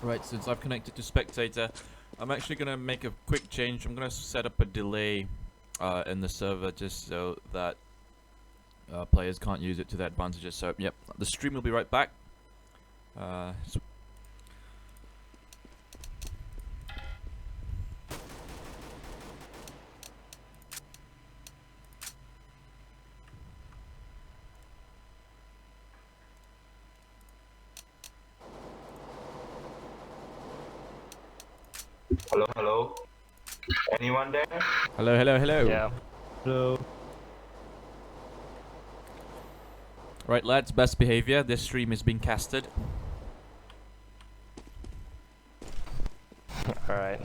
Right, since I've connected to spectator, I'm actually going to make a quick change. I'm going to set up a delay in the server just so that players can't use it to their advantages. So, yep, the stream will be right back. Hello, hello. Anyone there? Hello, hello, hello. Yeah. Hello. Right, lads, best behavior. This stream is being casted. Alright.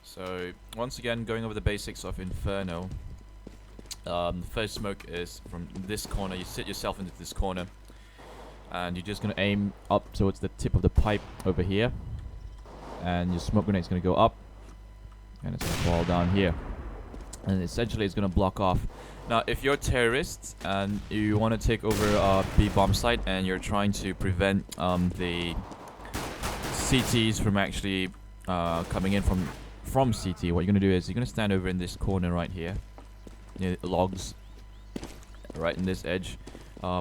So, once again, going over the basics of Inferno. The first smoke is from this corner. You sit yourself into this corner, and you're just going to aim up towards the tip of the pipe over here. And your smoke grenade is going to go up, and it's going to fall down here. And essentially, it's going to block off. Now, if you're terrorists and you want to take over a B bomb site, and you're trying to prevent the CTs from actually coming in from CT, what you're going to do is you're going to stand over in this corner right here, near the logs, right in this edge.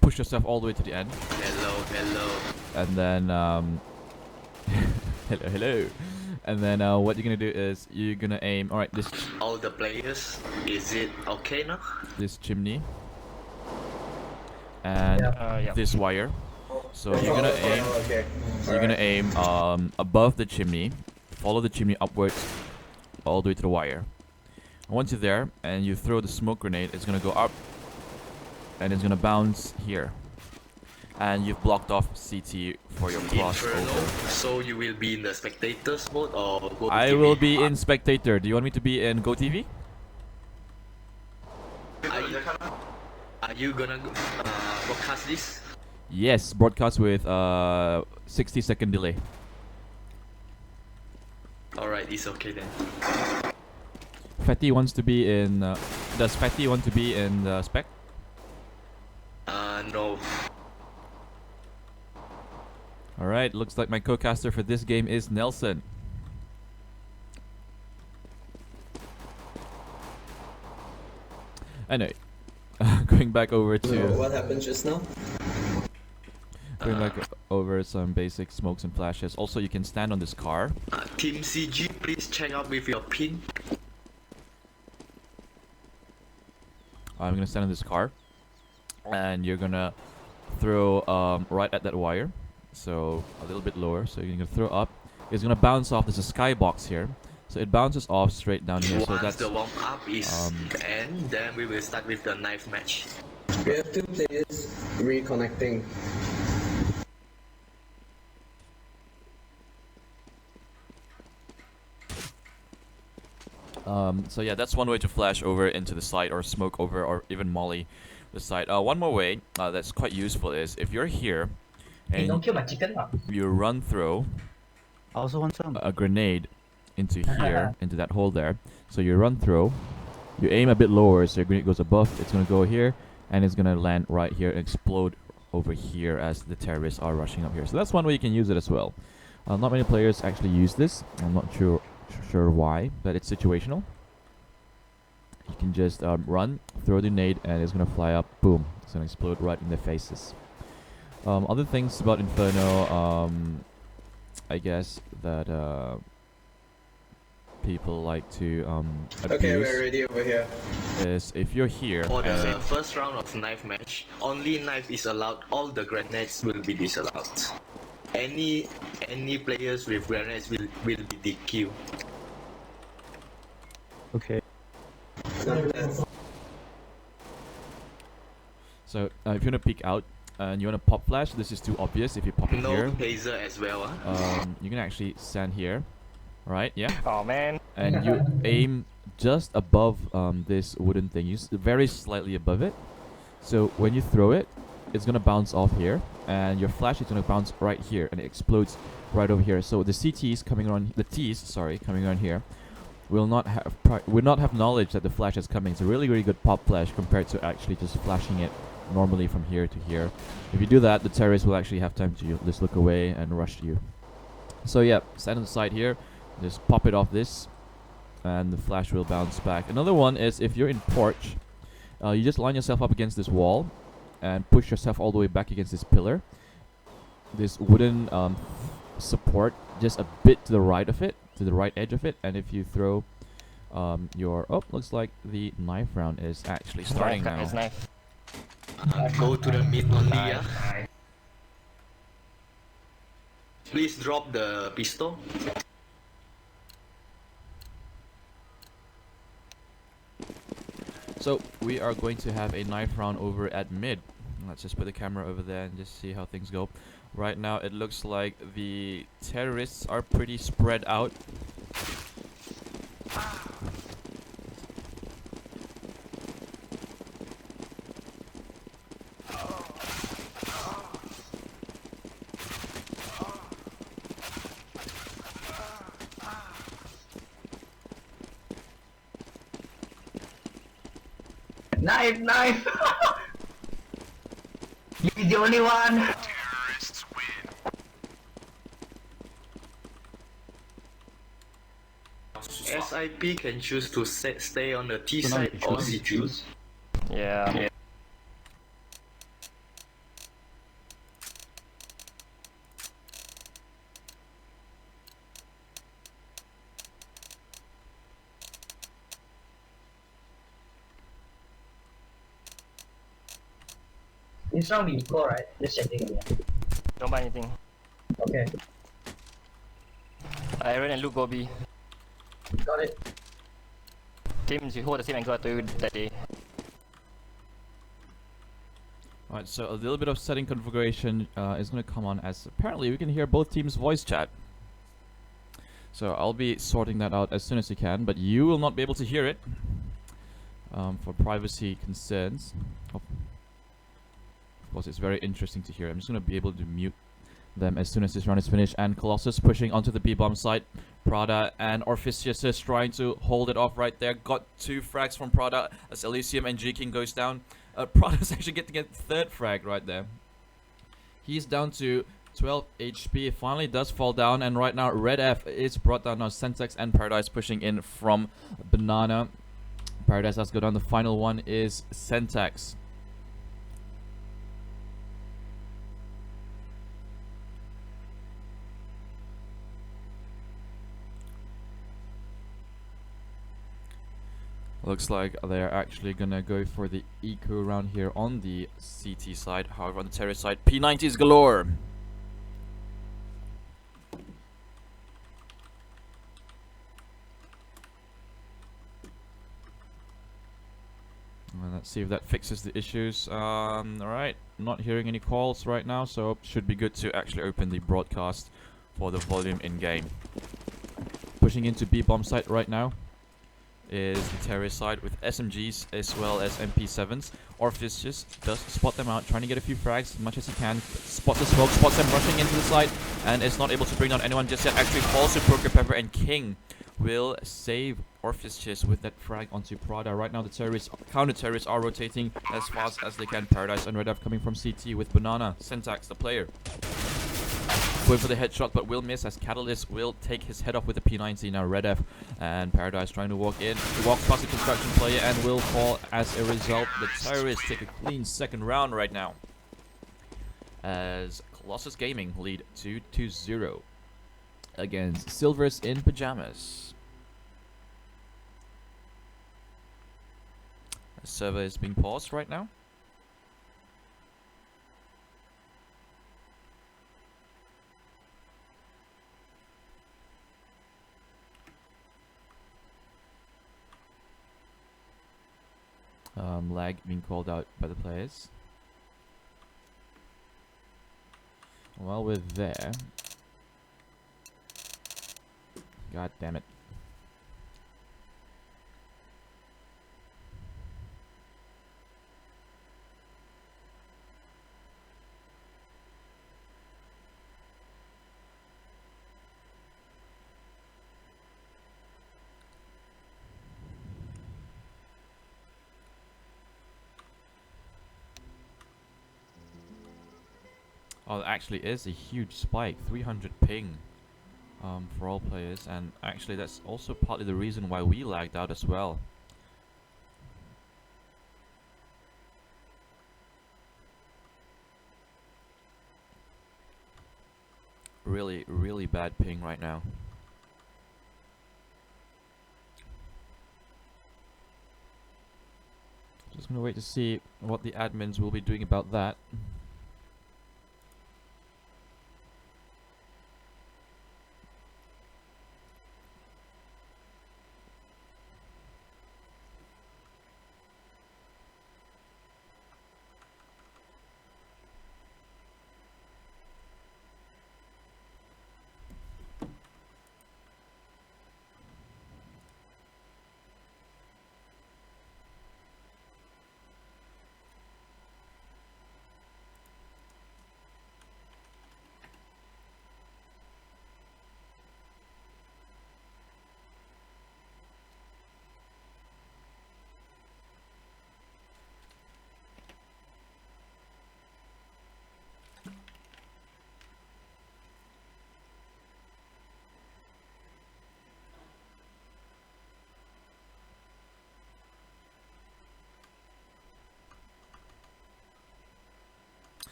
Push yourself all the way to the end. Hello, hello. And then, hello, hello. And then what you're going to do is you're going to aim, alright, this... All the players, is it okay now? This chimney. And Yeah. this wire. So you're going to aim, you're going to aim above the chimney, follow the chimney upwards, all the way to the wire. And once you're there and you throw the smoke grenade, it's gonna go up and it's gonna bounce here. And you've blocked off CT for your crossover. So you will be in the spectators mode or go I TV? will be in spectator. Do you want me to be in Go TV? Are you gonna broadcast this? Yes, broadcast with 60-second delay. Alright, it's okay then. Fatty wants to be in. Does Fatty want to be in the spec? No. Alright, looks like my co-caster for this game is Nelson. Anyway, going back over to. What happened just now? Going back over some basic smokes and flashes. Also, you can stand on this car. Team CG, please check out with your pin. I'm gonna stand on this car, and you're gonna throw right at that wire, so a little bit lower. So you're gonna throw up. It's gonna bounce off. There's a skybox here, so it bounces off straight down here. So Once that's the warm up is end, then we will start with the knife match. We have two players reconnecting. So yeah, that's one way to flash over into the site or smoke over or even molly the site. One more way that's quite useful is if you're here and don't kill my chicken lah. you run through I also want some. a grenade into here, into that hole there. So you run through, you aim a bit lower, so your grenade goes above, it's gonna go here, and it's gonna land right here and explode over here as the terrorists are rushing up here. So that's one way you can use it as well. Not many players actually use this. I'm not sure sure why, but it's situational. You can just run, throw the nade, and it's gonna fly up. Boom! It's gonna explode right in their faces. Other things about Inferno, I guess that people like to Okay, we're abuse ready over here. is if you're here. For the first round of knife match, only knife is allowed. All the grenades will be disallowed. Any players with grenades will be DQ. Okay. So if you wanna peek out and you wanna pop flash, this is too obvious. If you pop it No here, taser as well. you can actually stand here, right? Yeah. Oh man. And you aim just above this wooden thing, very slightly above it. So when you throw it, it's gonna bounce off here, and your flash is gonna bounce right here, and it explodes right over here. So the CTs coming around, the Ts, sorry, coming around here, will not have knowledge that the flash is coming. It's a really good pop flash compared to actually just flashing it normally from here to here. If you do that, the terrorists will actually have time to just look away and rush you. So yeah, stand on the side here, just pop it off this, and the flash will bounce back. Another one is if you're in porch, you just line yourself up against this wall and push yourself all the way back against this pillar. This wooden support just a bit to the right of it, to the right edge of it, and if you throw looks like the knife round is actually starting now. It's knife. Go to the mid only, yeah. Please drop the pistol. So we are going to have a knife round over at mid. Let's just put the camera over there and just see how things go. Right now it looks like the terrorists are pretty spread out. Knife, knife! He's the only one! SIP can choose to stay on the T side or C choose. Yeah. This round we equal, right? Just checking again. Don't buy anything. Okay, Aaron and Luke go B. got it. Teams, you hold the same angle I told you that day. Alright, so a little bit of setting configuration is going to come on, as apparently we can hear both teams' voice chat. So I'll be sorting that out as soon as you can, but you will not be able to hear it for privacy concerns. Of course, it's very interesting to hear. I'm just going to be able to mute them as soon as this round is finished. And Colossus pushing onto the B-bomb site. Prada and Orpheus is trying to hold it off right there. Got 2 frags from Prada as Elysium and G-King goes down. Prada's actually getting a 3rd frag right there. He's down to 12 HP. Finally does fall down, and right now Red F is brought down. Now Sentex and Paradise pushing in from Banana. Paradise has to go down. The final one is Sentex. Looks like they're actually gonna go for the eco round here on the CT side. However, on the terrorist side, P90s galore. Let's see if that fixes the issues. Alright, not hearing any calls right now, so should be good to actually open the broadcast for the volume in game. Pushing into B-bomb site right now is the terrorist side with SMGs as well as MP7s. Orpheus just does spot them out, trying to get a few frags as much as he can. Spot the smoke, spots them rushing into the site, and is not able to bring down anyone just yet. Actually falls to Poker Pepper, and King will save Orpheus with that frag onto Prada. Right now the terrorists, counter-terrorists are rotating as fast as they can. Paradise and Red F coming from CT with Banana. Syntax, the player. Going for the headshot, but will miss as Catalyst will take his head off with the P90. Now Red F and Paradise trying to walk in. He walks past the construction player and will fall as a result. The Terrorists take a clean second round right now, as Colossus Gaming lead 2-0 against Silvers in Pajamas. The server is being paused right now. Lag being called out by the players. While we're there, god damn it. Oh, there actually is a huge spike, 300 ping for all players, and actually that's also partly the reason why we lagged out as well. Really, really bad ping right now. Just gonna wait to see what the admins will be doing about that.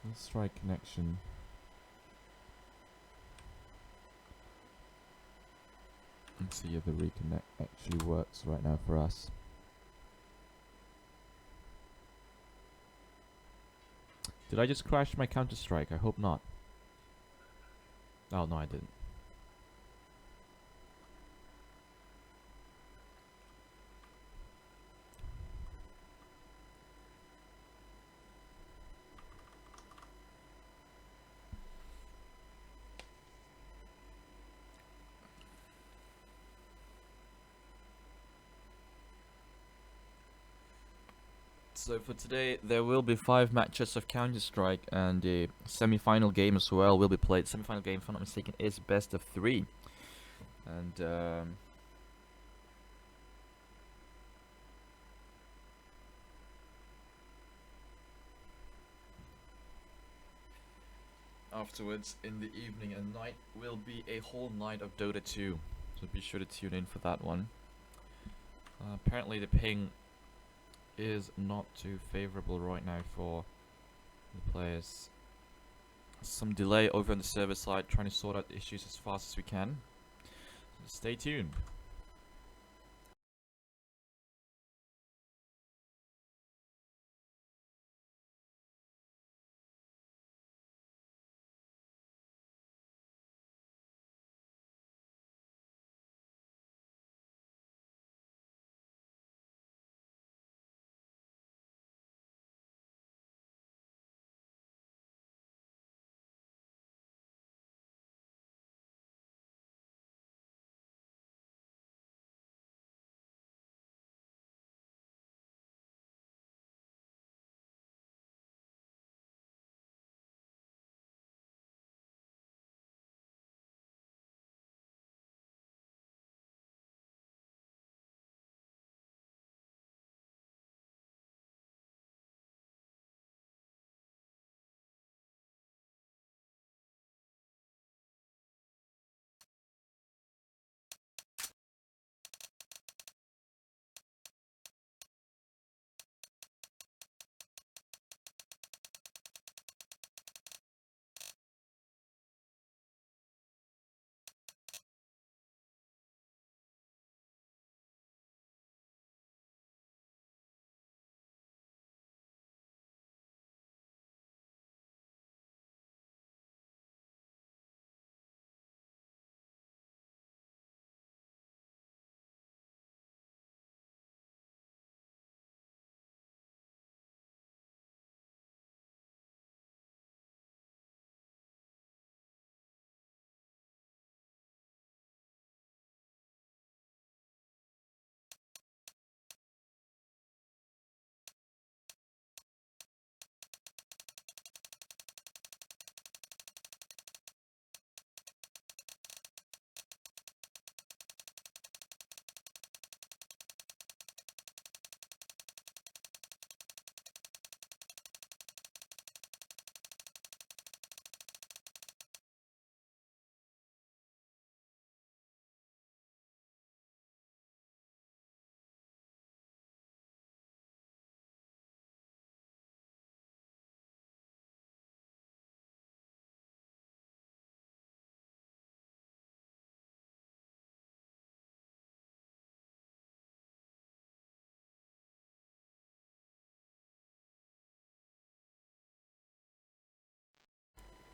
Let's try connection. Let's see if the reconnect actually works right now for us. Did I just crash my Counter-Strike? I hope not. Oh no, I didn't. So for today, there will be 5 matches of Counter-Strike, and the semi-final game as well will be played. Semi-final game, if I'm not mistaken, is best of 3. And afterwards, in the evening and night, will be a whole night of Dota 2. So be sure to tune in for that one. Apparently the ping is not too favorable right now for the players. Some delay over on the server side, trying to sort out the issues as fast as we can. So stay tuned.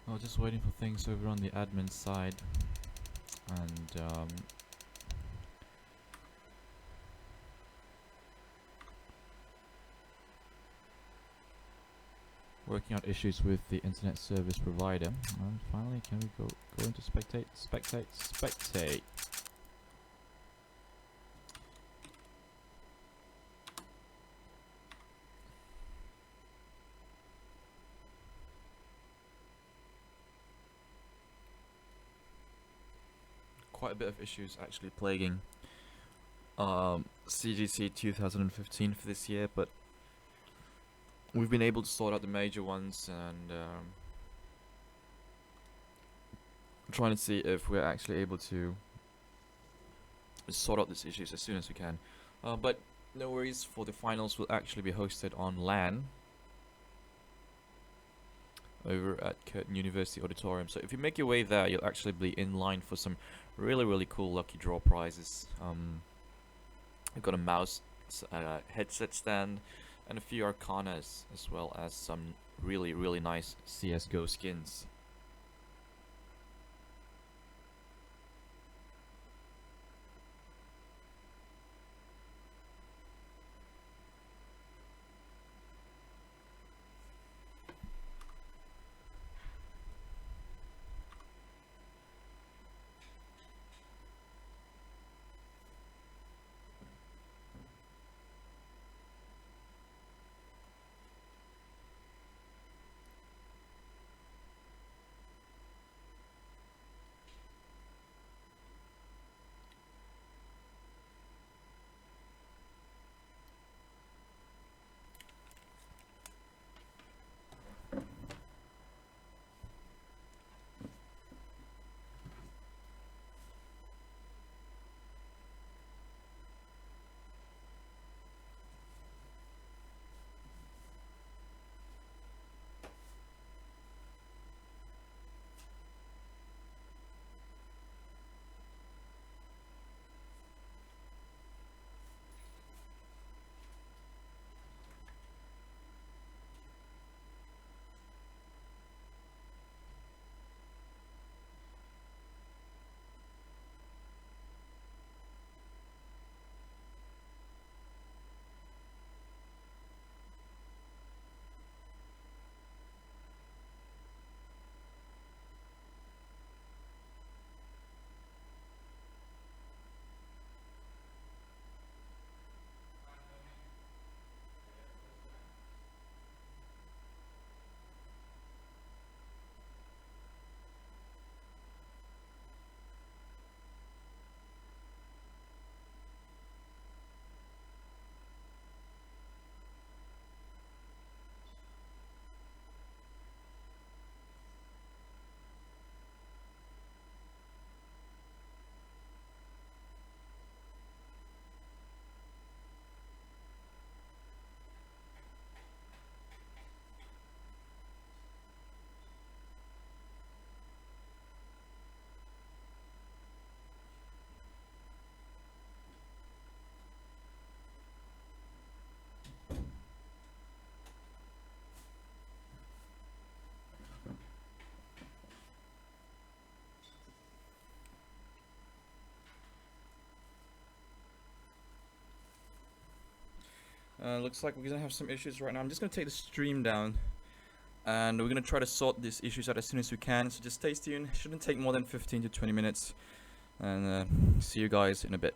I was just waiting for things over on the admin side, and working out issues with the internet service provider. And finally, can we go into spectate? Quite a bit of issues actually plaguing CGC 2015 for this year, but we've been able to sort out the major ones, and trying to see if we're actually able to sort out these issues as soon as we can. But no worries, for the finals will actually be hosted on LAN over at Curtin University Auditorium. So if you make your way there, you'll actually be in line for some really cool lucky draw prizes. I've got a mouse, headset stand, and a few arcanas, as well as some really nice CSGO skins. Looks like we're gonna have some issues right now. I'm just gonna take the stream down, and we're gonna try to sort these issues out as soon as we can. So just stay tuned. Shouldn't take more than 15 to 20 minutes, and see you guys in a bit.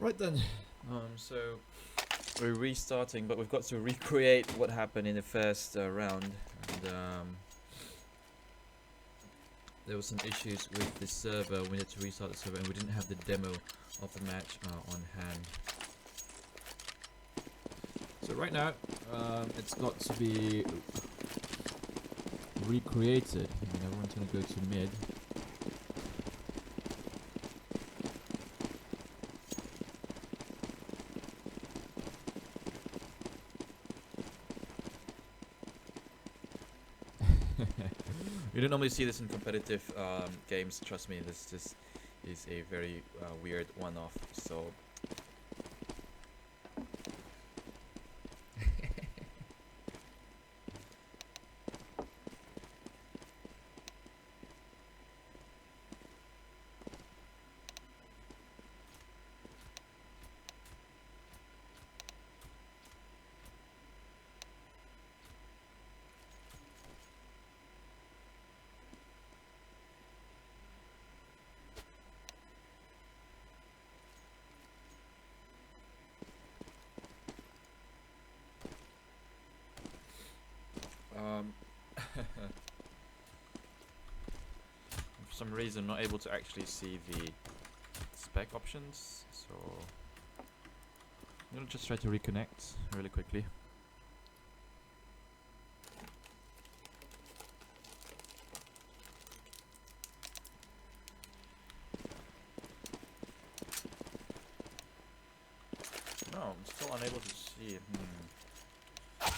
Right then. So we're restarting, but we've got to recreate what happened in the first round. And there were some issues with the server. We had to restart the server, and we didn't have the demo of the match on hand. So right now, it's got to be recreated. I mean, everyone's gonna go to mid. You don't normally see this in competitive games, trust me, this is a very weird one-off, so... For some reason, I'm not able to actually see the spec options, so I'm gonna just try to reconnect really quickly. No, I'm still unable to see it. It's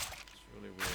really weird.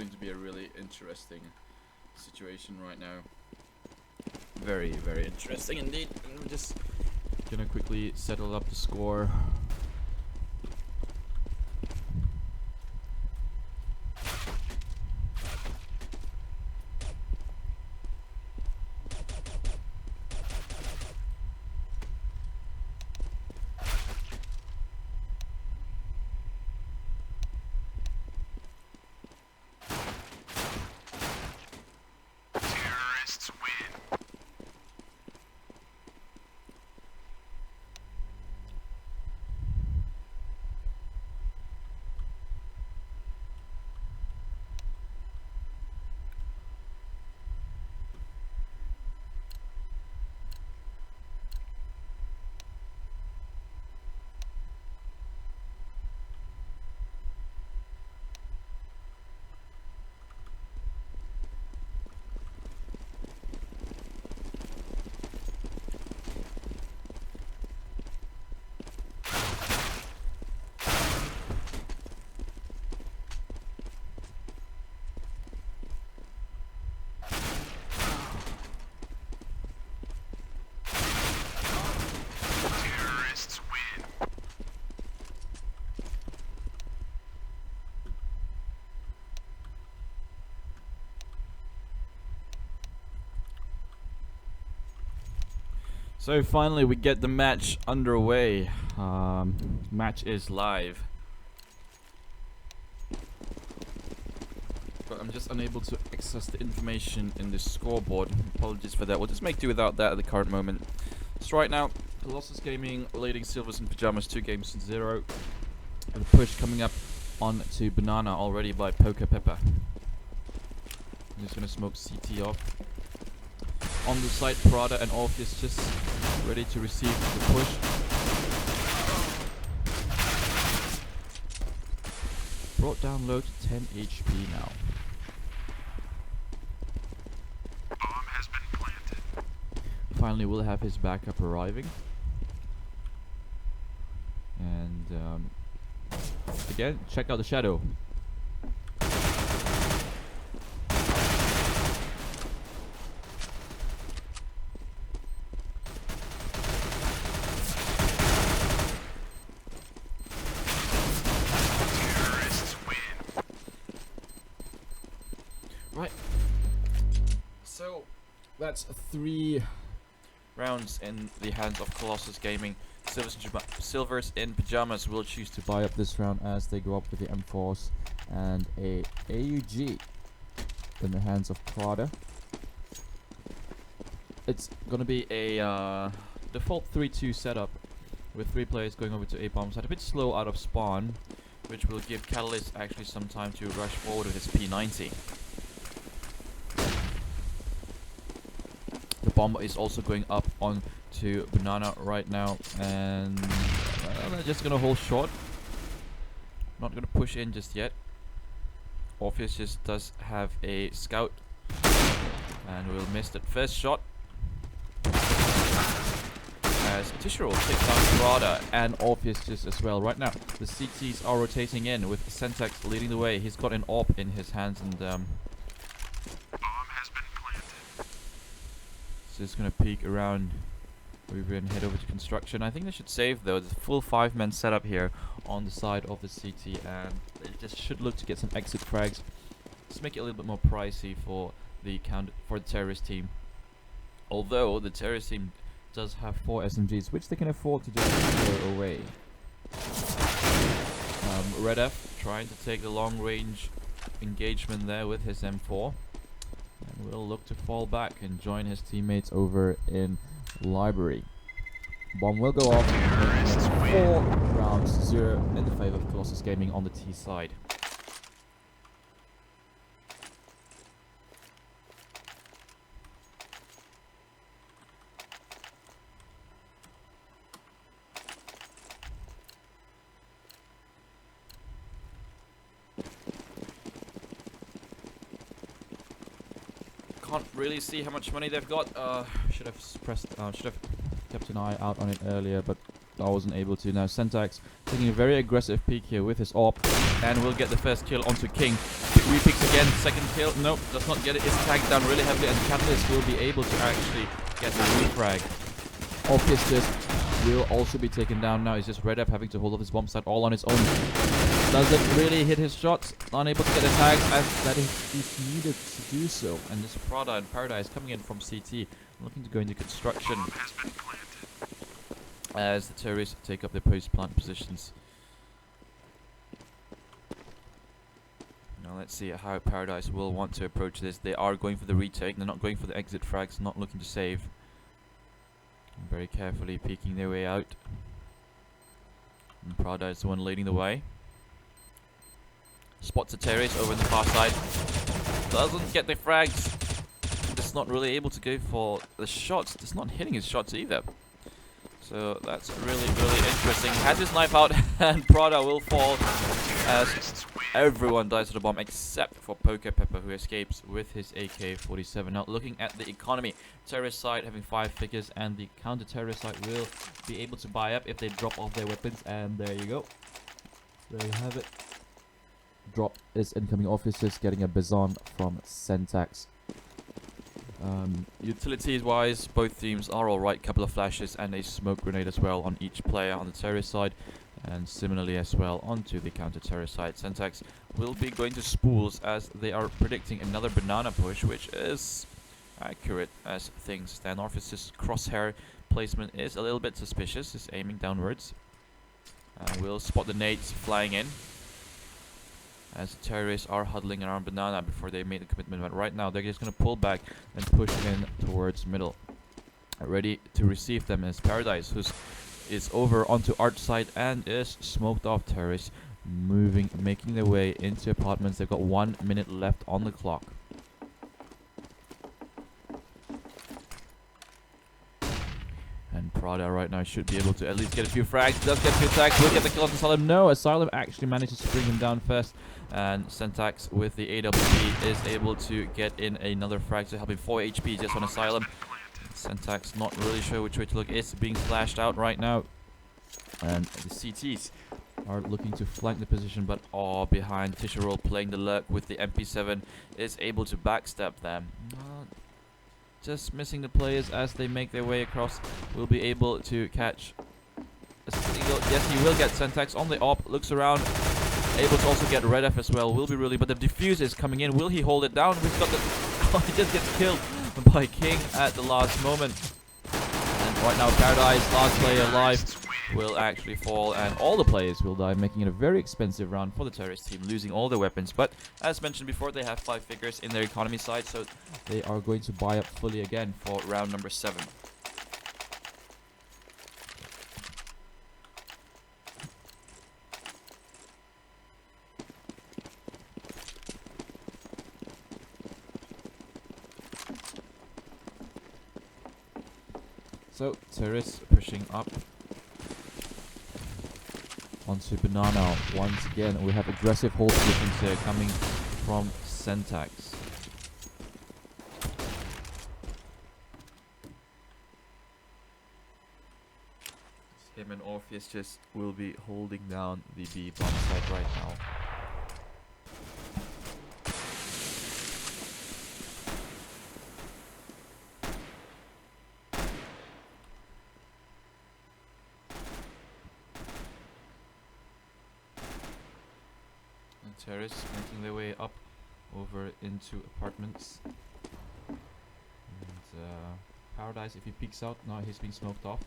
going to be a really interesting situation right now. Very, very interesting indeed. And we're just gonna quickly settle up the score. So finally we get the match underway. Match is live. But I'm just unable to access the information in the scoreboard. Apologies for that. We'll just make do without that at the current moment. So right now, Colossus Gaming leading Silvers in Pajamas 2-0. And a push coming up on to Banana already by Poker Pepper. I'm just gonna smoke CT off. On the side, Prada and Orpheus just ready to receive the push. Brought down low to 10 HP now. Bomb has been planted. Finally, we'll have his backup arriving. And again, check out the shadow. Right. So that's 3 rounds in the hands of Colossus Gaming. Silvers in Pajamas will choose to buy up this round as they go up with the M4s and a AUG in the hands of Prada. It's gonna be a default 3-2 setup with 3 players going over to A bomb side. A bit slow out of spawn, which will give Catalyst actually some time to rush forward with his P90. The bomb is also going up on to Banana right now, and they're just gonna hold short. Not gonna push in just yet. Orpheus just does have a scout, and will miss that first shot. As Tischerl takes down Prada and Orpheus just as well. Right now, the CTs are rotating in with Sentex leading the way. He's got an AWP in his hands, and so just gonna peek around. We're going to head over to construction. I think they should save though. There's a full 5-man setup here on the side of the CT, and they just should look to get some exit frags. Just make it a little bit more pricey for the terrorist team. Although the terrorist team does have 4 SMGs, which they can afford to just throw away. Red F trying to take the long range engagement there with his M4, and will look to fall back and join his teammates over in Library. Bomb will go off, and it's 4 rounds to 0 in the favor of Colossus Gaming on the T side. Can't really see how much money they've got. Should have kept an eye out on it earlier, but I wasn't able to. Now Syntax taking a very aggressive peek here with his AWP, and will get the first kill onto King. Repicks again, second kill. Nope, does not get it. Is tagged down really heavily, and Catalyst will be able to actually get the refrag. Orchestras will also be taken down now. It's just Red F having to hold off his bomb site all on his own. Doesn't really hit his shots, unable to get the tags as that is needed to do so. And this Prada and Paradise coming in from CT, looking to go into construction as the terrorists take up their post-plant positions. Now let's see how Paradise will want to approach this. They are going for the retake, they're not going for the exit frags, not looking to save. Very carefully peeking their way out. And Prada is the one leading the way. Spots a terrorist over on the far side. Doesn't get the frags. It's not really able to go for the shots. It's not hitting his shots either. So that's really, really interesting. Has his knife out and Prada will fall as everyone dies to the bomb except for Poker Pepper, who escapes with his AK-47. Now looking at the economy, terrorist side having 5 figures, and the counter-terrorist side will be able to buy up if they drop off their weapons. And there you go. There you have it. Drop is incoming officers, getting a Bizon from Syntax. Utilities wise, both teams are alright. Couple of flashes and a smoke grenade as well on each player on the terrorist side, and similarly as well onto the counter-terrorist side. Syntax will be going to spools as they are predicting another banana push, which is accurate as things stand. Orpheus' crosshair placement is a little bit suspicious, is aiming downwards. We'll spot the nades flying in as the terrorists are huddling around banana before they made the commitment. But right now they're just going to pull back and push in towards middle, ready to receive them as Paradise, who is over onto arch side and is smoked off. Terrorists making their way into apartments. They've got 1 minute left on the clock. And Prada right now should be able to at least get a few frags. Does get 2 tags. Will get the kill on Asylum. No, Asylum actually manages to bring him down first. And Syntax with the AWP is able to get in another frag to help him. 4 HP just on Asylum. Syntax not really sure which way to look. It's being flashed out right now. And the CTs are looking to flank the position, but behind. Fisherroll playing the lurk with the MP7 is able to backstab them. Just missing the players as they make their way across. Will be able to catch a single. Yes, he will get Syntax on the AWP. Looks around. Able to also get Red F as well. Will be really, but the defuse is coming in. Will he hold it down? He's got the. He just gets killed by King at the last moment. And right now, Paradise, last player alive, will actually fall, and all the players will die, making it a very expensive round for the terrorist team, losing all their weapons. But as mentioned before, they have 5 figures in their economy side, so they are going to buy up fully again for round number 7. So terrorists pushing up onto banana once again. We have aggressive hold positions here coming from Syntax. Him and Orpheus just will be holding down the B bomb site right now. Terrorists making their way up over into apartments. And Paradise, if he peeks out, now he's being smoked off.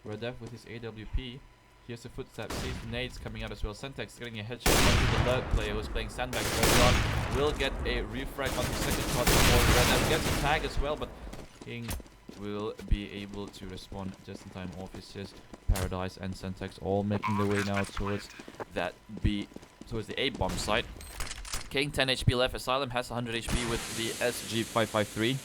Red Death with his AWP. Here's the footsteps, sees the nades coming out as well. Syntax getting a headshot onto the third player who's playing sandbags early on. Will get a refrag on the second shot before Red Death gets a tag as well, but King will be able to respond just in time. Officers, Paradise and Syntax all making their way now towards that B. Towards the A bomb site. King 10 HP left. Asylum has 100 HP with the SG553.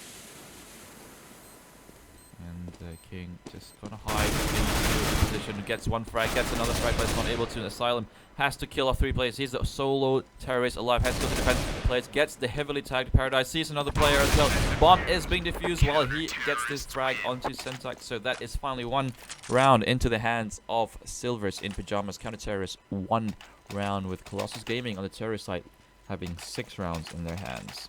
And King just gonna hide into the position. Gets one frag, gets another frag, but it's not able to. Asylum has to kill off 3 players. He's the solo terrorist alive. Has to go to defend players. Gets the heavily tagged Paradise. Sees another player as well. Bomb is being defused while he gets this frag onto Syntax. So that is finally 1 round into the hands of Silvers in Pajamas. Counter terrorists 1 round, with Colossus Gaming on the terrorist side having 6 rounds in their hands.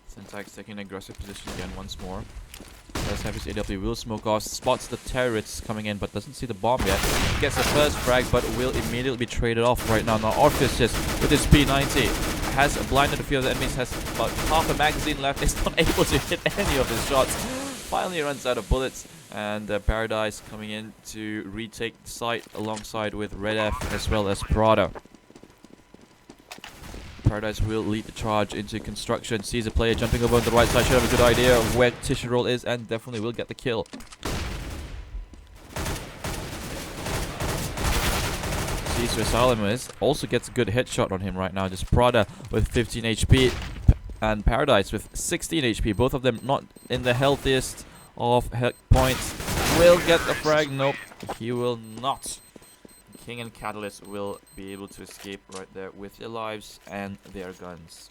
Syntax taking an aggressive position again once more. Does have his AW, will smoke off, spots the terrorists coming in, but doesn't see the bomb yet. Gets the first frag, but will immediately be traded off right now. Now Orpheus just, with his P90, has blinded a few of the enemies, has about half a magazine left, is not able to hit any of his shots. Finally runs out of bullets, and Paradise coming in to retake the site alongside with Red F as well as Prada. Paradise will lead the charge into construction. Sees a player jumping over on the right side. Should have a good idea of where Tissue Roll is, and definitely will get the kill. Sees where Asylum is. Also gets a good headshot on him right now. Just Prada with 15 HP and Paradise with 16 HP. Both of them not in the healthiest of hit points. Will get the frag. Nope, he will not. King and Catalyst will be able to escape right there with their lives and their guns.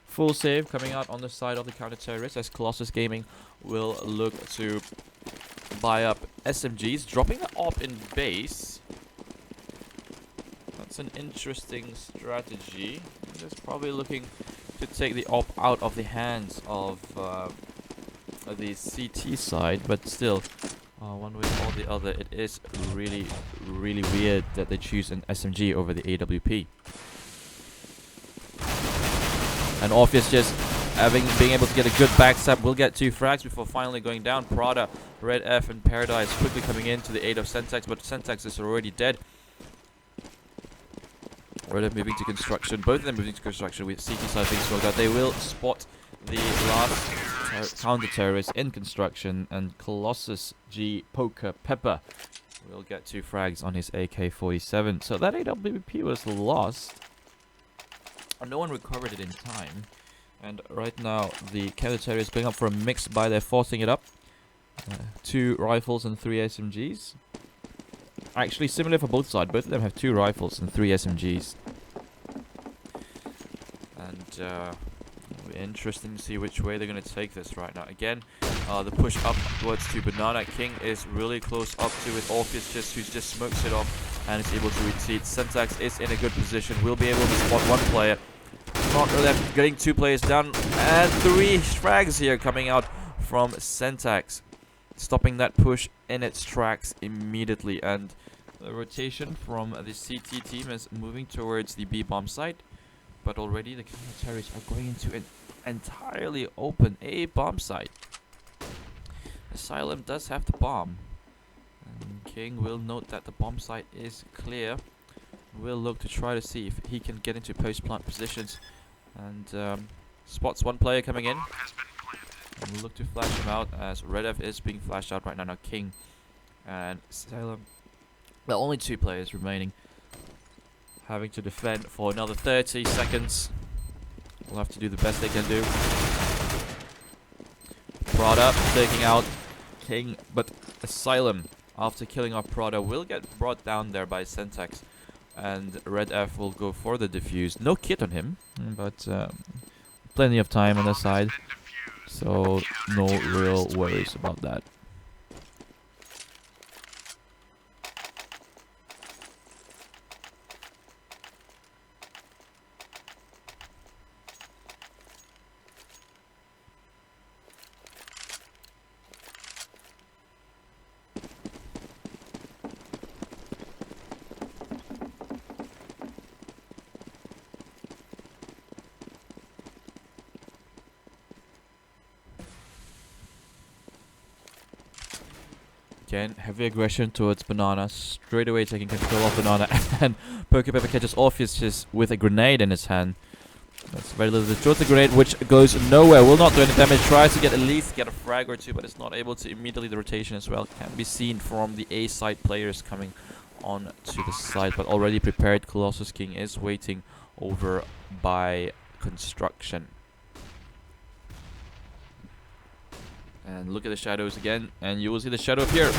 Full save coming out on the side of the counter-terrorists as Colossus Gaming will look to buy up SMGs, dropping the AWP in base. That's an interesting strategy. Just probably looking to take the AWP out of the hands of the CT side, but still, one way or the other, it is really weird that they choose an SMG over the AWP. And Orpheus just being able to get a good backstab, will get 2 frags before finally going down. Prada, Red F, and Paradise quickly coming in to the aid of Syntax, but Syntax is already dead. Red F moving to construction, both of them moving to construction with CT side being smoked out. They will spot the last counter-terrorist in construction, and Colossus G Poker Pepper will get 2 frags on his AK-47. So that AWP was lost. No one recovered it in time. And right now, the counter-terrorists going up for a mix buy. They're forcing it up. 2 rifles and 3 SMGs. Actually, similar for both sides. Both of them have 2 rifles and 3 SMGs. And it'll be interesting to see which way they're going to take this right now. Again, the push upwards to Banana King is really close up to with Orpheus who just smokes it off and is able to retreat. Syntax is in a good position. Will be able to spot 1 player. Not really getting 2 players down. And 3 frags here coming out from Syntax, stopping that push in its tracks immediately. And the rotation from the CT team is moving towards the B bomb site, but already the counter-terrorists are going into an entirely open A bomb site. Asylum does have the bomb, and King will note that the bomb site is clear. Will look to try to see if he can get into post-plant positions, and spots 1 player coming in. And we'll look to flash him out as Red F is being flashed out right now. Now King and Asylum, well, only 2 players remaining, having to defend for another 30 seconds. We'll have to do the best they can do. Prada taking out King, but Asylum, after killing off Prada, will get brought down there by Syntax. And Red F will go for the defuse. No kit on him, but plenty of time on the side. So no real worries about that. Again, heavy aggression towards Banana, straight away taking control of Banana, and Pokepepper catches Orpheus just with a grenade in his hand. That's very little towards the grenade, which goes nowhere, will not do any damage, tries to at least get a frag or two, but it's not able to. Immediately the rotation as well can be seen from the A side players coming on to the side, but already prepared. Colossus King is waiting over by construction. And look at the shadows again, and you will see the shadow appear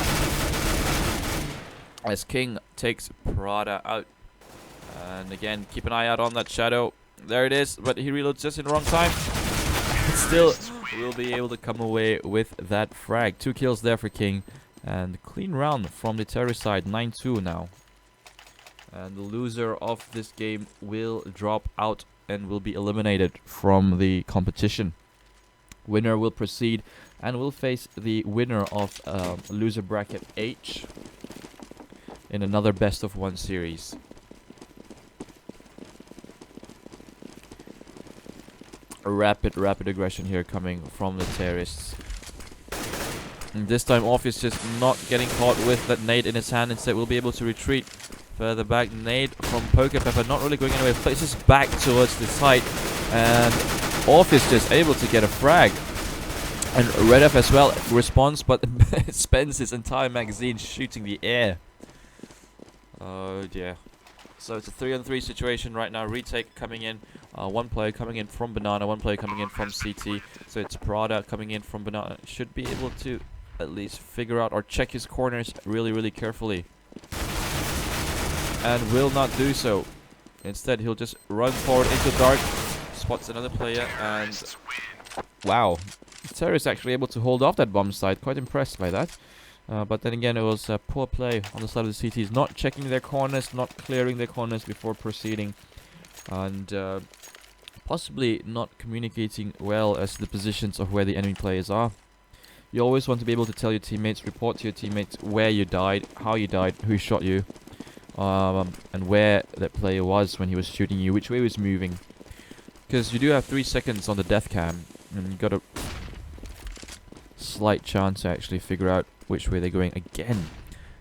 as King takes Prada out. And again, keep an eye out on that shadow. There it is, but he reloads just in the wrong time. Still will be able to come away with that frag. 2 kills there for King, and clean round from the terrorist side, 9-2 now. And the loser of this game will drop out and will be eliminated from the competition. Winner will proceed and will face the winner of loser bracket H in another best of 1 series. A rapid aggression here coming from the terrorists. And this time Orpheus just not getting caught with that nade in his hand. Instead will be able to retreat further back. Nade from Pokepepper, not really going anywhere. Places back towards the side, and Orpheus just able to get a frag. And Red F as well responds, but spends his entire magazine shooting the air. Oh dear. So it's a 3-on-3 situation right now. Retake coming in. 1 player coming in from Banana, 1 player coming in from CT. So it's Prada coming in from Banana. Should be able to at least figure out or check his corners really carefully. And will not do so. Instead, he'll just run forward into dark. Spots another player, and wow. Terror is actually able to hold off that bomb site. Quite impressed by that. But then again, it was poor play on the side of the CTs. Not checking their corners, not clearing their corners before proceeding. And possibly not communicating well as to the positions of where the enemy players are. You always want to be able to tell your teammates, report to your teammates where you died, how you died, who shot you, and where that player was when he was shooting you, which way he was moving. Because you do have 3 seconds on the death cam, and you got a slight chance to actually figure out which way they're going. Again,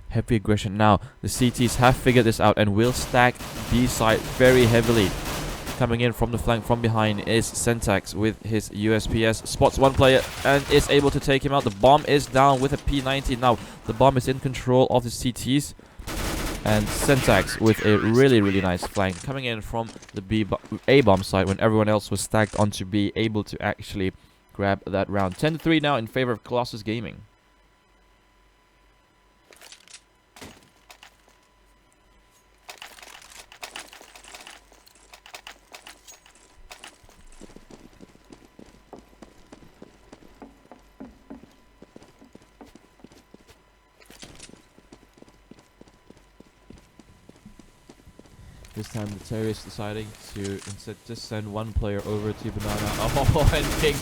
heavy aggression. Now the CTs have figured this out and will stack B side very heavily. Coming in from the flank from behind is Syntax with his USPS. Spots 1 player and is able to take him out. The bomb is down with a P90. Now the bomb is in control of the CTs, and Syntax with a really nice flank coming in from the A bomb side when everyone else was stacked onto B, able to actually grab that round. 10-3 now in favor of Colossus Gaming. This time the terrorists deciding to instead just send 1 player over to Banana. Oh, and King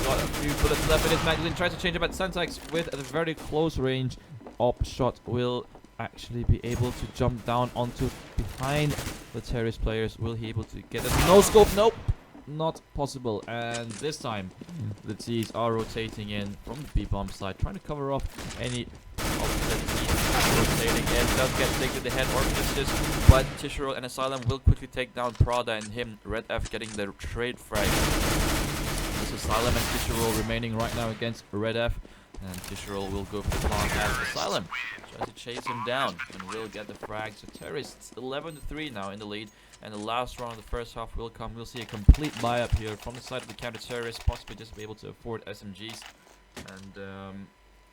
got a few bullets left in his magazine. Tries to change it, but Syntax with a very close range op shot will actually be able to jump down onto behind the terrorist players. Will he able to get a no scope? Nope, not possible. And this time the T's are rotating in from the B bomb side, trying to cover off any of the T's rotating in. Does get taken to the head Orpheus, but Tishiro and Asylum will quickly take down Prada and him. Red F getting the trade frag. This Asylum and Tishiro remaining right now against Red F, and Tishiro will go for the bomb as Asylum tries to chase him down and will get the frag. So Terrorists 11-3 now in the lead, and the last round of the first half will come. We'll see a complete buy up here from the side of the counter-terrorists, possibly just be able to afford SMGs, and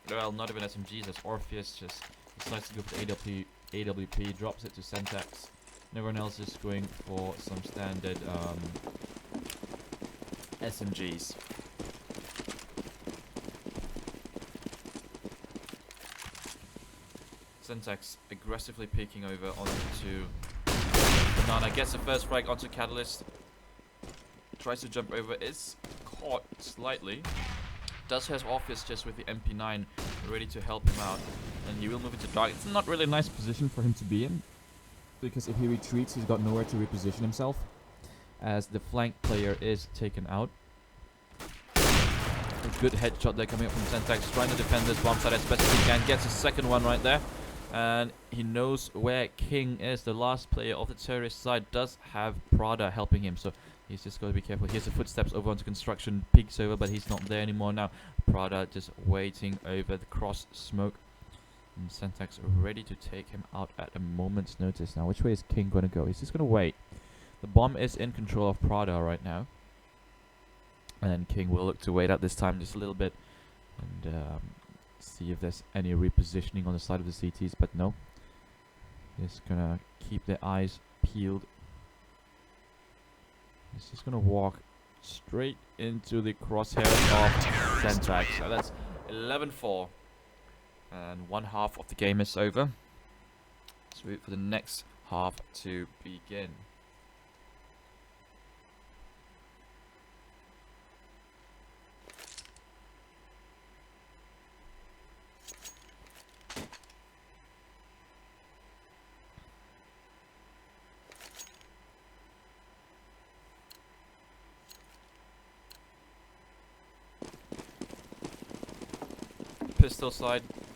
well, not even SMGs, as Orpheus just decides to go for the AWP, drops it to Syntax. Everyone else is going for some standard SMGs. Syntax aggressively peeking over onto Banana, gets the first frag onto Catalyst, tries to jump over, is caught slightly. Does has Orpheus just with the MP9 ready to help him out, and he will move into dark. It's not really a nice position for him to be in, because if he retreats, he's got nowhere to reposition himself, as the flank player is taken out. A good headshot there coming up from Syntax, trying to defend this bomb site as best as he can. Gets a second one right there. And he knows where King is. The last player of the terrorist side does have Prada helping him, so he's just got to be careful. Here's the footsteps over onto construction. Peeks over, but he's not there anymore now. Prada just waiting over the cross smoke. And Syntax ready to take him out at a moment's notice now. Which way is King going to go? He's just going to wait. The bomb is in control of Prada right now. And King will look to wait out this time just a little bit. And see if there's any repositioning on the side of the CTs. But no. Just going to keep their eyes peeled. He's just going to walk straight into the crosshairs of Syntax. So that's 11-4. And one half of the game is over. Let's wait for the next half to begin.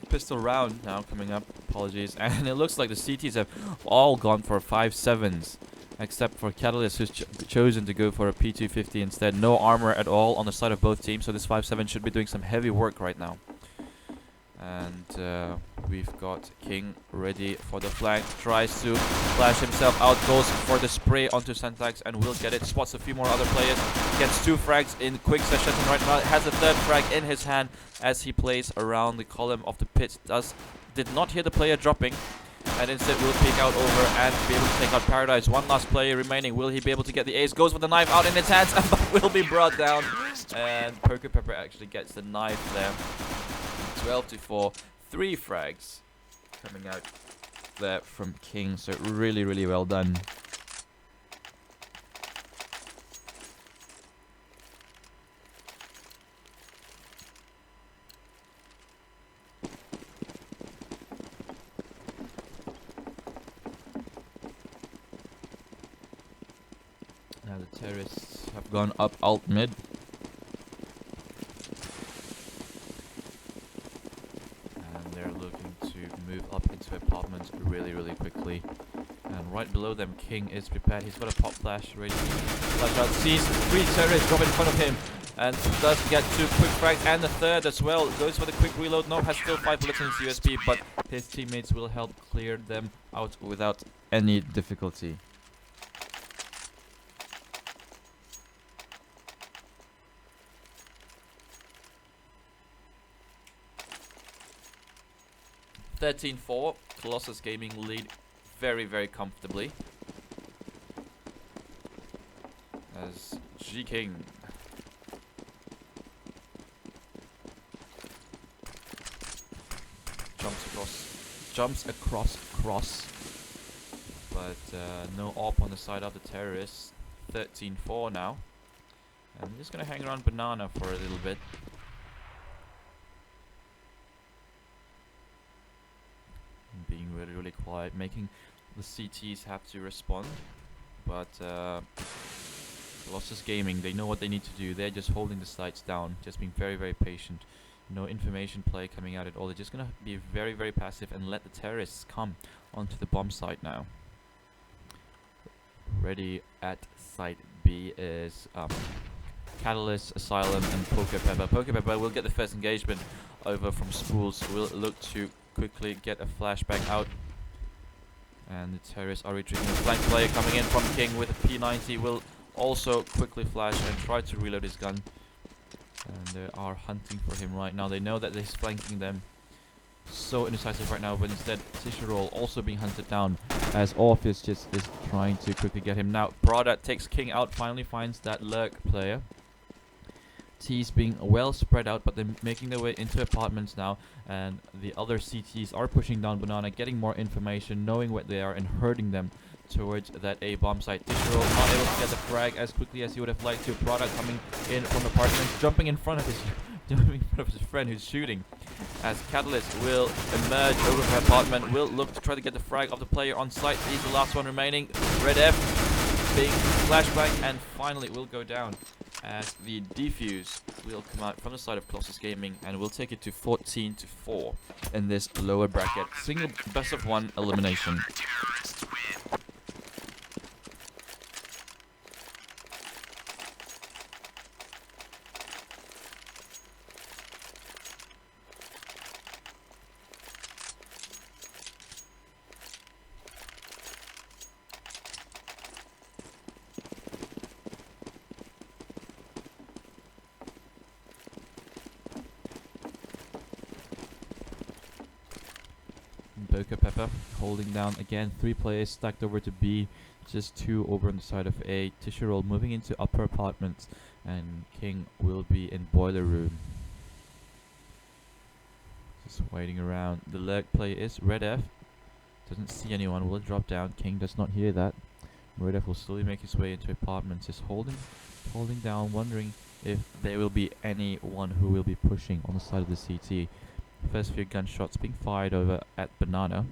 Pistol round now coming up. Apologies. And it looks like the CTs have all gone for 5.7s, except for Catalyst, who's chosen to go for a P250 instead. No armor at all on the side of both teams, so this 5.7 should be doing some heavy work right now. And we've got King ready for the flank. Tries to flash himself out. Goes for the spray onto Syntax and will get it. Spots a few more other players. Gets 2 frags in quick session. And right now has a 3rd frag in his hand as he plays around the column of the pit. Did not hear the player dropping. And instead will peek out over and be able to take out Paradise. One last player remaining. Will he be able to get the ace? Goes with the knife out in his hands, but will be brought down. And Poker Pepper actually gets the knife there. 12-4, 3 frags coming out there from King, so really, really well done. Now the terrorists have gone up alt mid. Apartments really, really quickly. And right below them, King is prepared. He's got a pop flash ready. Flash out. Sees 3 terrorists drop in front of him. And does get 2 quick frags and the 3rd as well. Goes for the quick reload. No, has still 5 bullets in his USP, but his teammates will help clear them out without any difficulty. (13-4). Colossus Gaming lead very, very comfortably. As G King jumps across cross, but no AWP on the side of the terrorists. 13-4 now. I'm just gonna hang around Banana for a little bit. Being really, really quiet, making the CTs have to respond. But Colossus Gaming, they know what they need to do. They're just holding the sights down, just being very, very patient. No information play coming out at all. They're just gonna be very, very passive and let the terrorists come onto the bomb site now. Ready at site B is Catalyst, Asylum, and Poker Pepper. Poker Pepper will get the first engagement over from Spools. Will look to quickly get a flashbang out. And the terrorists are retreating. The flank player coming in from King with a P90 will also quickly flash and try to reload his gun. And they are hunting for him right now. They know that he's flanking them. So indecisive right now, but instead Tischerol also being hunted down as Orpheus just is trying to quickly get him. Now Prada takes King out, finally finds that lurk player. T's being well spread out, but they're making their way into apartments now, and the other CTs are pushing down Banana, getting more information, knowing what they are, and herding them towards that A bomb site. Tischerol not able to get the frag as quickly as he would have liked to. Prada coming in from apartments, jumping in front of his friend who's shooting. As Catalyst will emerge over her apartment, will look to try to get the frag of the player on site. He's the last one remaining. Red F being flashbang and finally will go down. as the defuse will come out from the side of Colossus Gaming and we'll take it to 14-4 in this lower bracket. Single best of one elimination. Boca Pepper holding down again. 3 players stacked over to B, just 2 over on the side of A. Tissue Roll moving into upper apartments, and King will be in boiler room. Just waiting around. The leg play is Red F. Doesn't see anyone. Will drop down. King does not hear that. Red F will slowly make his way into apartments. Just holding down, wondering if there will be anyone who will be pushing on the side of the CT. First few gunshots being fired over at Banana,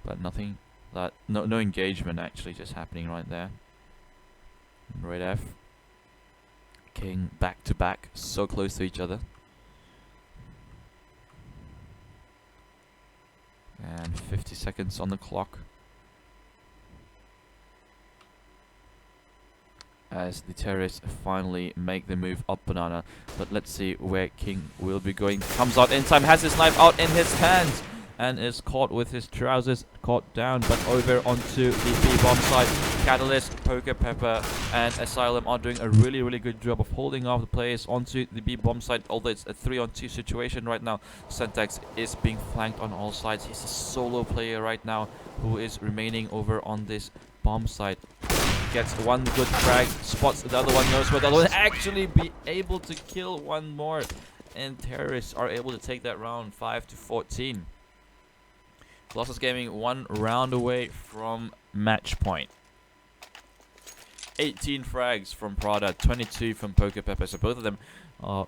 but nothing that no engagement actually just happening right there. Red F, King back to back, so close to each other. And 50 seconds on the clock as the terrorists finally make the move up Banana. But let's see where King will be going. Comes out in time, has his knife out in his hands, and is caught with his trousers caught down, but over onto the B-bomb side. Catalyst, Poker Pepper, and Asylum are doing a really good job of holding off the players onto the B-bomb side, although it's a 3-on-2 situation right now. Syntax is being flanked on all sides. He's a solo player right now who is remaining over on this bomb side. Gets one good frag, spots the other one, knows where the other one actually be able to kill one more, and terrorists are able to take that round 5-14. Colossus Gaming 1 round away from match point. 18 frags from Prada, 22 from Poker Pepper, so both of them are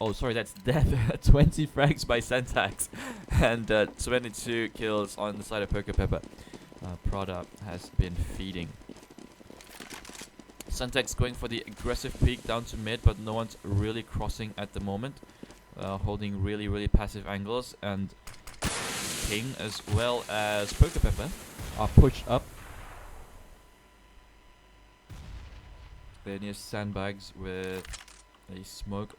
oh sorry, that's death. 20 frags by Syntax and 22 kills on the side of Poker Pepper. Prada has been feeding. Syntax going for the aggressive peek down to mid, but no one's really crossing at the moment. Holding really passive angles, and King as well as Poker Pepper are pushed up. They're near sandbags with a smoke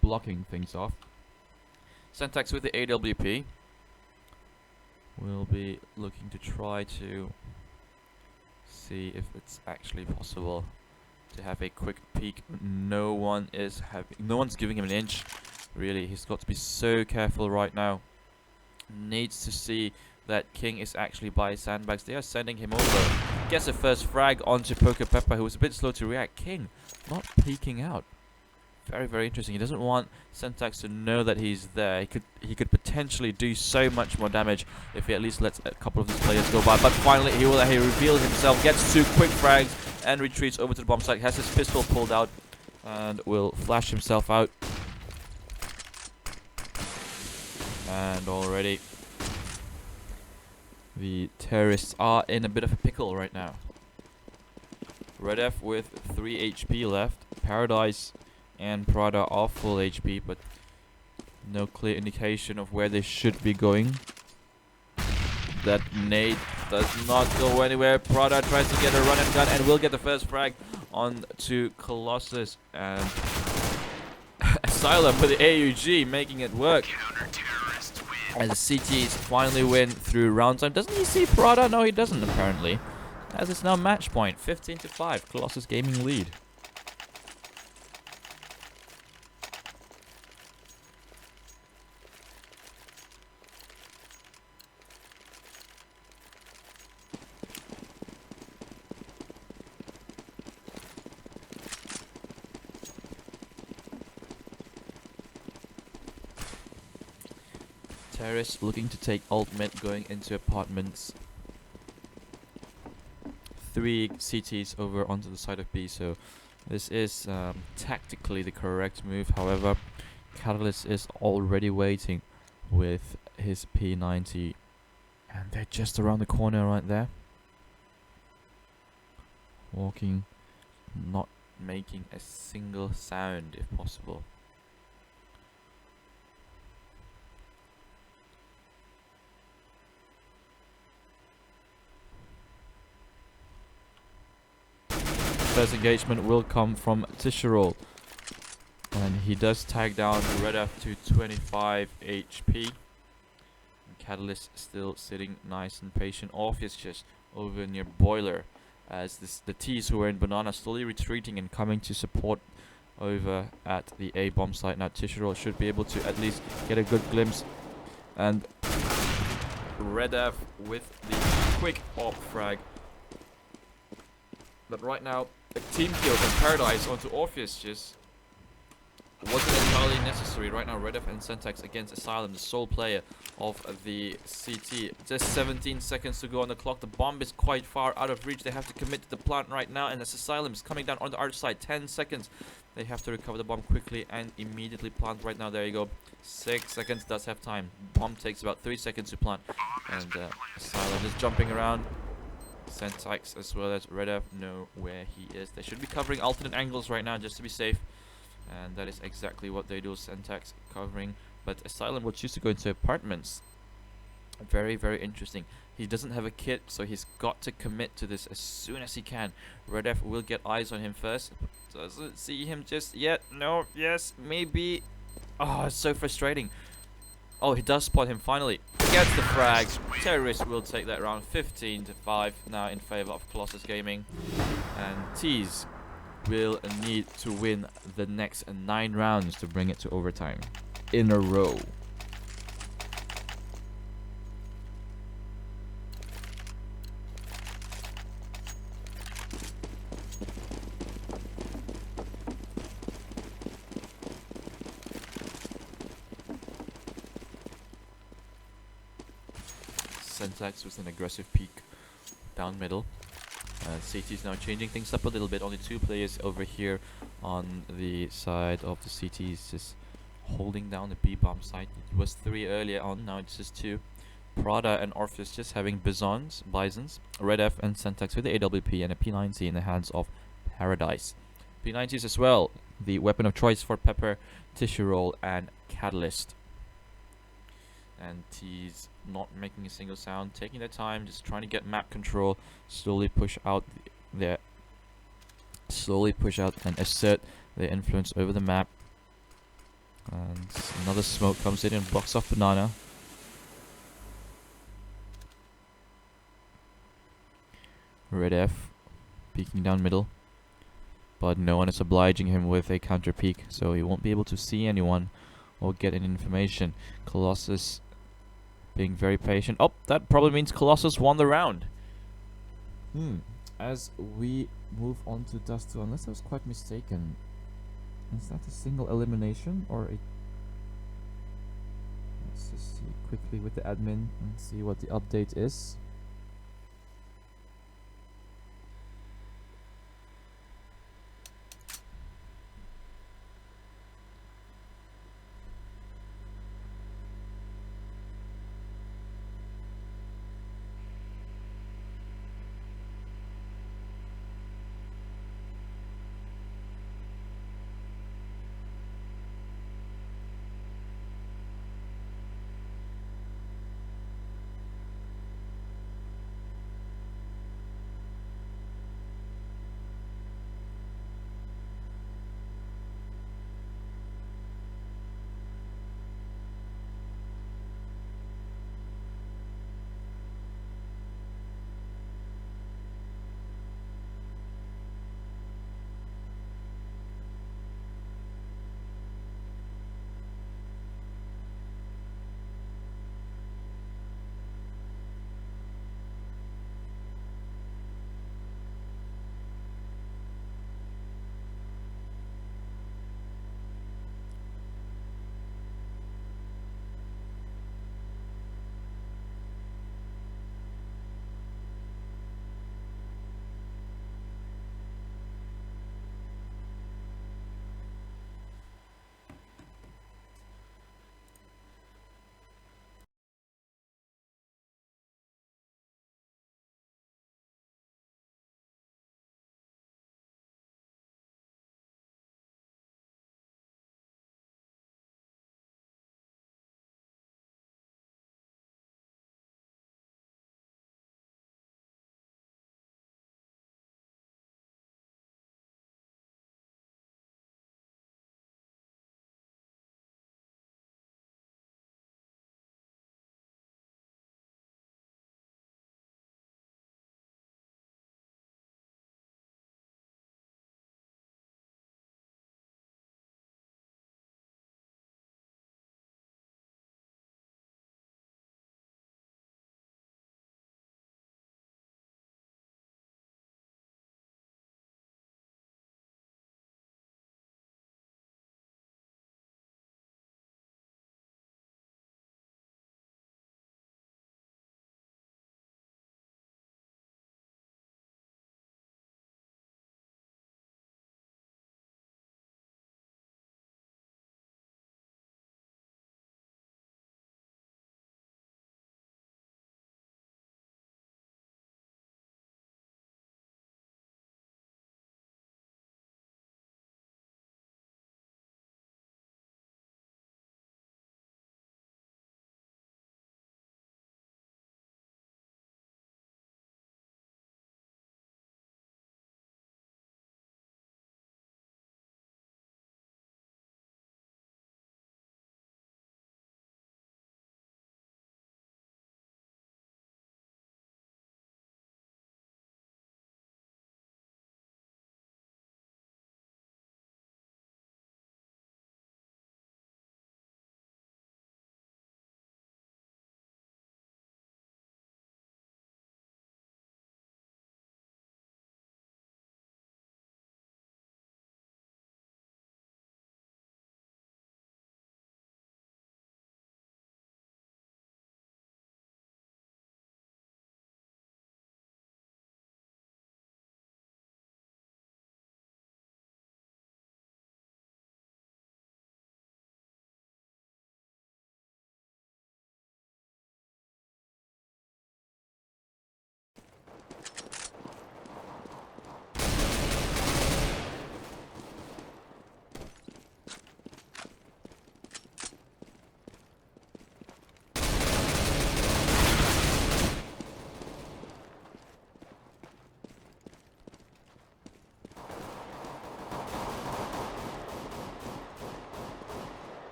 blocking things off. Syntax with the AWP will be looking to try to see if it's actually possible to have a quick peek. No one's giving him an inch. Really, he's got to be so careful right now. Needs to see that King is actually by sandbags. They are sending him over. Gets a first frag onto Poker Pepper, who was a bit slow to react. King not peeking out. Very interesting. He doesn't want Syntax to know that he's there. He could potentially do so much more damage if he at least lets a couple of these players go by. But finally, he reveals himself, gets 2 quick frags, and retreats over to the bomb site. Has his pistol pulled out and will flash himself out. And already the terrorists are in a bit of a pickle right now. Red F with 3 HP left. Paradise and Prada are full HP, but no clear indication of where they should be going. That nade does not go anywhere. Prada tries to get a run and gun and will get the first frag on to Colossus, and Asylum with the AUG making it work. As the CTs finally win through round time. Doesn't he see Prada? No, he doesn't apparently. As it's now match point, 15-5, Colossus Gaming lead. Terrace looking to take ultimate, going into apartments. 3 CTs over onto the side of B, so this is tactically the correct move. However, Catalyst is already waiting with his P90, and they're just around the corner right there. Walking not making a single sound if possible. First engagement will come from Tischerol, and he does tag down Red F to 25 HP. Catalyst still sitting nice and patient. Orpheus just over near Boiler, as the T's who are in Banana slowly retreating and coming to support over at the A bomb site. Now Tischerol should be able to at least get a good glimpse, and Red F with the quick op frag. But right now, a team kill from Paradise onto Orpheus just wasn't entirely necessary. Right now, Red F and Syntax against Asylum, the sole player of the CT. Just 17 seconds to go on the clock. The bomb is quite far out of reach. They have to commit to the plant right now, and as Asylum is coming down on the other side, 10 seconds. They have to recover the bomb quickly and immediately plant right now. There you go. 6 seconds does have time. Bomb takes about 3 seconds to plant. And Asylum just jumping around. Syntax as well as Red F know where he is. They should be covering alternate angles right now just to be safe. And that is exactly what they do. Syntax covering. But Asylum will choose to go into apartments. Very, very interesting. He doesn't have a kit, so he's got to commit to this as soon as he can. Red F will get eyes on him first. Doesn't see him just yet. No, yes, maybe. Oh, it's so frustrating. Oh, he does spot him finally. Gets the frag. Terrorist will take that round. 15-5 now in favor of Colossus Gaming. And Tease will need to win the next 9 rounds to bring it to overtime in a row. Syntax with an aggressive peek down middle. CT is now changing things up a little bit. Only 2 players over here on the side of the CTs, just holding down the B-bomb site. It was 3 earlier on, now it's just 2. Prada and Orpheus just having Bisons. Red F and Syntax with the AWP and a P90 in the hands of Paradise. P90s as well, the weapon of choice for Pepper, Tischerol and Catalyst. And T's not making a single sound, taking their time, just trying to get map control, slowly push out and assert their influence over the map. And another smoke comes in and blocks off Banana. Red F peeking down middle, but no one is obliging him with a counter peek, so he won't be able to see anyone or get any information. Colossus being very patient. Oh, that probably means Colossus won the round. As we move on to Dust 2, unless I was quite mistaken, is that a single elimination or a... Let's just see quickly with the admin and see what the update is.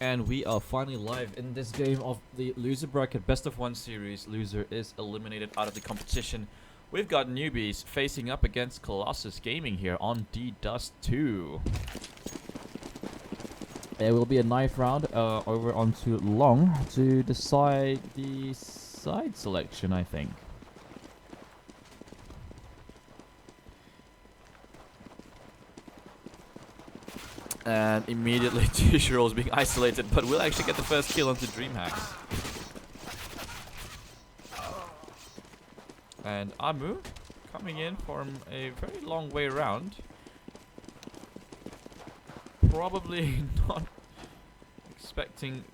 And we are finally live in this game of the loser bracket best of 1 series. Loser is eliminated out of the competition. We've got newbies facing up against Colossus Gaming here on D-Dust 2. There will be a knife round over onto long to decide the side selection, I think. And immediately Tishiro is being isolated, but we'll actually get the first kill onto DreamHacks. And Amu coming in from a very long way around. Probably not expecting...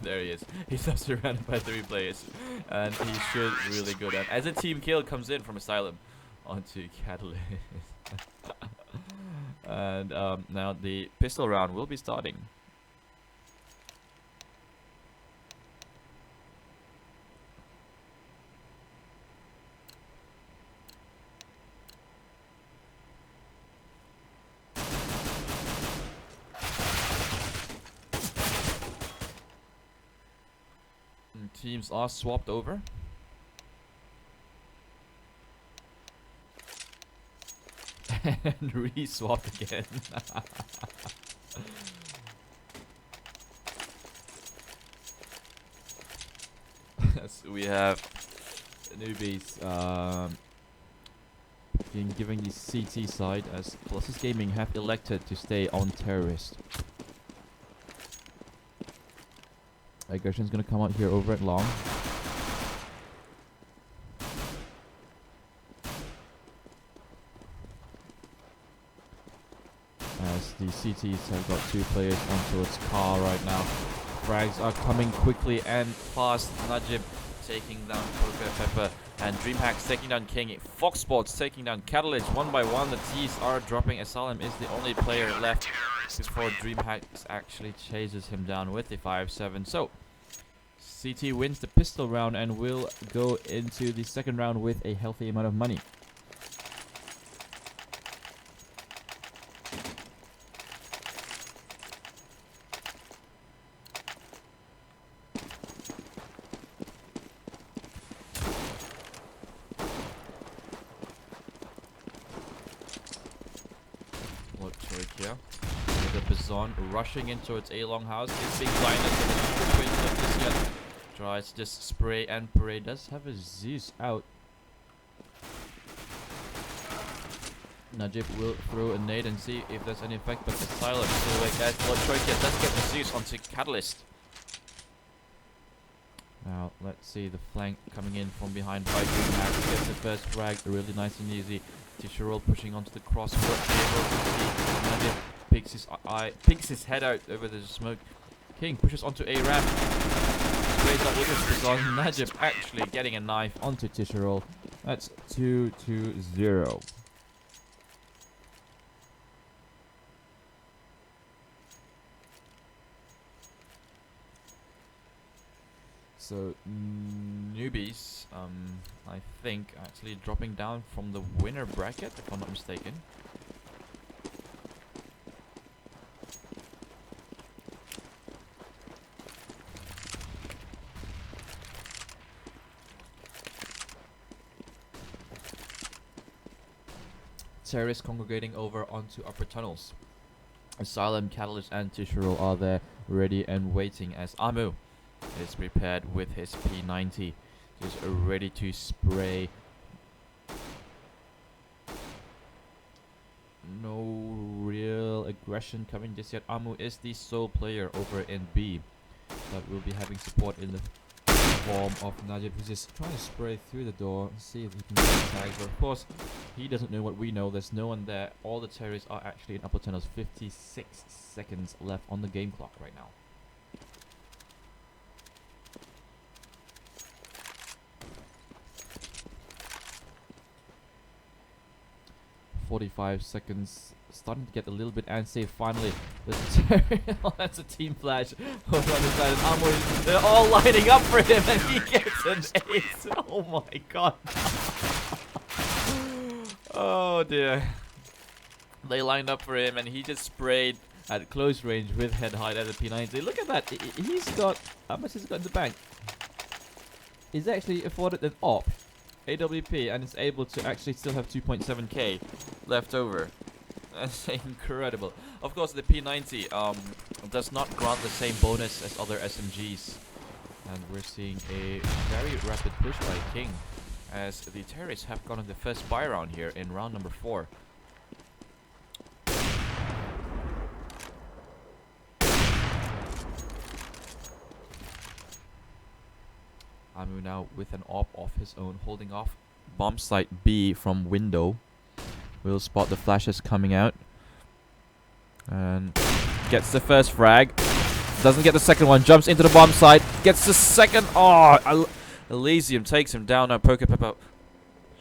There he is. He's now surrounded by 3 players. And he should really go down. As a team kill comes in from Asylum onto Catalyst. And now the pistol round will be starting. Teams are swapped over. And re-swapped again. So we have newbies being given the CT side as Colossus Gaming have elected to stay on terrorist. Aggression's gonna come out here over at long. As the CTs have got 2 players onto its car right now. Frags are coming quickly and fast. Najib taking down Poker Pepper and DreamHacks taking down King. Fox Sports taking down Catalyst one by one. The T's are dropping. Asylum is the only player left before DreamHacks actually chases him down with the 5-7. So CT wins the pistol round and will go into the second round with a healthy amount of money. Here. The Bizon rushing into its A-long house. It's being blinded to the twins of this yet. Tries to just spray and pray. Does have a Zeus out. Najib will throw a nade and see if there's any effect, but Asylum still awake as Lotroikia does get the Zeus onto Catalyst. Now let's see the flank coming in from behind by DreamHacks. Gets the first frag really nice and easy. Tishiro pushing onto the crossfoot. Najib picks his head out over the smoke. King pushes onto a ramp. Sprays up with his Bizon. Najib actually getting a knife onto Tishiro. That's 2-0. So newbies, I think, actually dropping down from the winner bracket, if I'm not mistaken. Terrorists congregating over onto upper tunnels. Asylum, Catalyst, and Tishiro are there, ready and waiting as Amu is prepared with his P90, just ready to spray. No real aggression coming just yet. Amu is the sole player over in B, but will be having support in the form of Najib, who's just trying to spray through the door and see if he can get tags. But of course, he doesn't know what we know. There's no one there. All the terrorists are actually in upper tunnels. 56 seconds left on the game clock right now. 45 seconds. Starting to get a little bit unsafe finally. Oh, that's a team flash. They're all lining up for him and he gets an ace. Oh my god. Oh, Oh dear. They lined up for him and he just sprayed at close range with head height at the P90. Look at that. He's got... How much has he got in the bank? He's actually afforded an op, AWP, and is able to actually still have 2.7k left over. That's incredible. Of course, the P90 does not grant the same bonus as other SMGs. And we're seeing a very rapid push by King, as the terrorists have gotten the first buy round here in round number 4. Amu now with an op of his own, holding off bomb site B from window. We'll spot the flashes coming out. And gets the first frag. Doesn't get the second one. Jumps into the bomb site. Gets the second. Oh, Elysium takes him down. Now Poker Pepper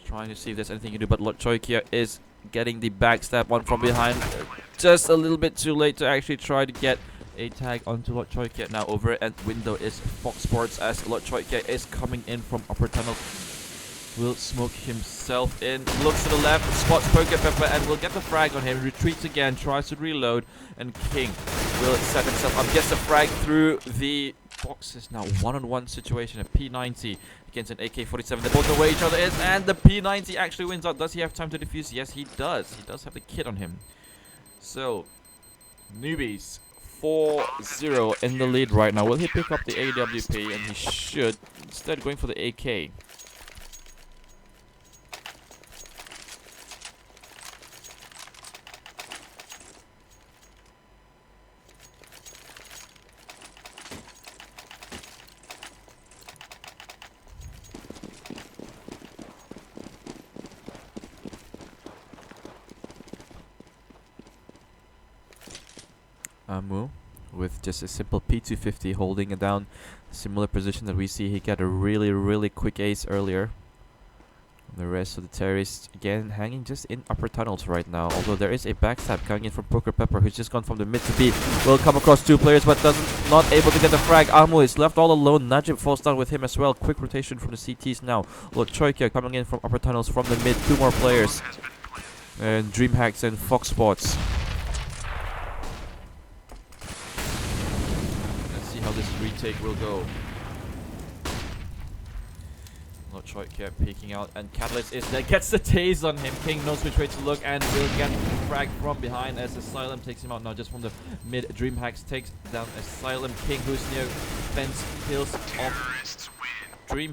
trying to see if there's anything he can do. But Lotchoikia is getting the backstab one from behind. Just a little bit too late to actually try to get a tag onto Lotchoikia. Now over at window is Fox Sports, as Lotchoikia is coming in from upper tunnel. Will smoke himself in, looks to the left, spots Poker Pepper and will get the frag on him, retreats again, tries to reload, and King will set himself up, gets the frag through the boxes. Now one-on-one situation, a P90 against an AK-47. They both know where each other is, and the P90 actually wins out. Does he have time to defuse? Yes, he does. He does have the kit on him. So, newbies 4-0 in the lead right now. Will he pick up the AWP? And he should, instead going for the AK. Amu with just a simple P250 holding it down. Similar position that we see. He got a really quick ace earlier. The rest of the terrorists again hanging just in upper tunnels right now. Although there is a backstab coming in from Poker Pepper, who's just gone from the mid to B. Will come across 2 players but not able to get the frag. Amu is left all alone. Najib falls down with him as well. Quick rotation from the CTs now. Lotchoikia coming in from upper tunnels from the mid. 2 more players. And Dreamhacks and Fox Spots. How this retake will go. Lotchoikia peeking out, and Catalyst is there, gets the tase on him. King knows which way to look and will get frag from behind as Asylum takes him out now just from the mid. Dreamhacks takes down Asylum. King, who's near fence, kills off Dream.